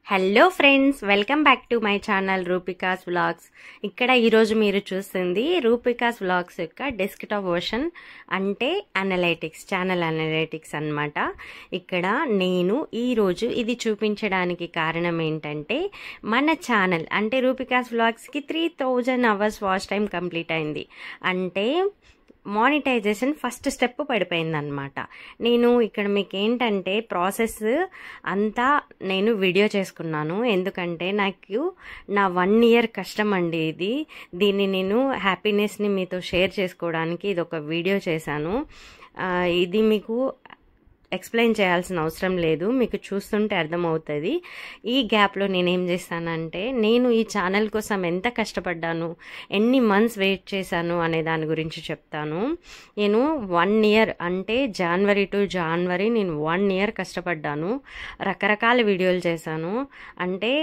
Hello friends, welcome back to my channel Rupika's vlogs. ఇక్కడ ఈరోజు మీరు చూస్తుంది రూపికాస్ వ్లాగ్స్ యొక్క డెస్క్టాప్ వర్షన్, అంటే ఛానల్ అనలైటిక్స్ అన్నమాట. ఇక్కడ నేను ఈరోజు ఇది చూపించడానికి కారణం ఏంటంటే, మన ఛానల్ అంటే రూపికాస్ వ్లాగ్స్కి 3000 అవర్స్ వాచ్ టైం కంప్లీట్ అయింది. అంటే మానిటైజేషన్ ఫస్ట్ స్టెప్ పడిపోయిందనమాట. నేను ఇక్కడ మీకు ఏంటంటే ప్రాసెస్ అంతా నేను వీడియో చేసుకున్నాను. ఎందుకంటే నాకు నా 1 year కష్టం అండి దీన్ని నేను హ్యాపీనెస్ని మీతో షేర్ చేసుకోవడానికి ఇది ఒక వీడియో చేశాను. ఇది మీకు ఎక్స్ప్లెయిన్ చేయాల్సిన అవసరం లేదు, మీకు చూస్తుంటే అర్థమవుతుంది. ఈ గ్యాప్లో నేనేం చేస్తానంటే, నేను ఈ ఛానల్ కోసం ఎంత కష్టపడ్డాను, ఎన్ని మంత్స్ వెయిట్ చేశాను అనే దాని గురించి చెప్తాను. నేను 1 year అంటే జనవరి టు జనవరి నేను 1 year కష్టపడ్డాను. రకరకాల వీడియోలు చేశాను. అంటే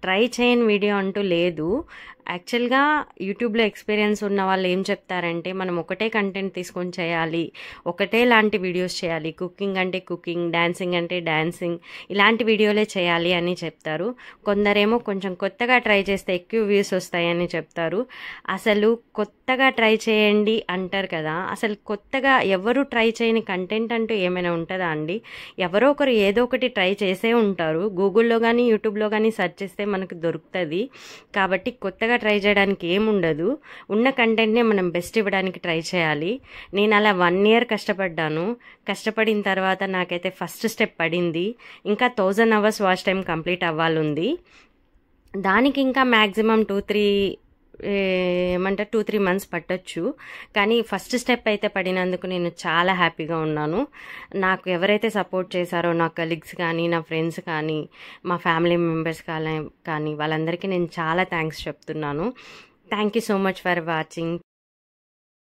ట్రై చేయని వీడియో అంటూ లేదు. యాక్చువల్గా యూట్యూబ్లో ఎక్స్పీరియన్స్ ఉన్న వాళ్ళు ఏం చెప్తారంటే, మనం ఒకటే కంటెంట్ తీసుకొని చేయాలి, ఒకటే లాంటి వీడియోస్ చేయాలి, కుకింగ్ అంటే కుకింగ్, డాన్సింగ్ అంటే డాన్సింగ్, ఇలాంటి వీడియోలే చేయాలి అని చెప్తారు. కొందరేమో కొంచెం కొత్తగా ట్రై చేస్తే ఎక్కువ వ్యూస్ వస్తాయని చెప్తారు. అసలు కొత్తగా ట్రై చేయండి అంటారు కదా, అసలు కొత్తగా ఎవరు ట్రై చేయని కంటెంట్ అంటూ ఏమైనా ఉంటుందా అండి? ఎవరో ఒకరు ఏదో ఒకటి ట్రై చేసే ఉంటారు. గూగుల్లో కానీ యూట్యూబ్లో కానీ సెర్చ్ చేస్తే మనకు దొరుకుతుంది. కాబట్టి కొత్తగా ట్రై చేయడానికి ఏముండదు, ఉన్న కంటెంట్నే మనం బెస్ట్ ఇవ్వడానికి ట్రై చేయాలి. నేను అలా 1 year కష్టపడ్డాను. కష్టపడిన తర్వాత నాకైతే ఫస్ట్ స్టెప్ పడింది. ఇంకా 1000 అవర్స్ వాచ్ టైం కంప్లీట్ అవ్వాలంది. దానికి ఇంకా మ్యాక్సిమం 2-3 మంత్స్ పట్టొచ్చు. కానీ ఫస్ట్ స్టెప్ అయితే పడినందుకు నేను చాలా హ్యాపీగా ఉన్నాను. నాకు ఎవరైతే సపోర్ట్ చేశారో, నా కలీగ్స్ కానీ, నా ఫ్రెండ్స్ కానీ, మా ఫ్యామిలీ మెంబర్స్ కానీ వాళ్ళందరికీ నేను చాలా థ్యాంక్స్ చెప్తున్నాను. Thank you so much for watching.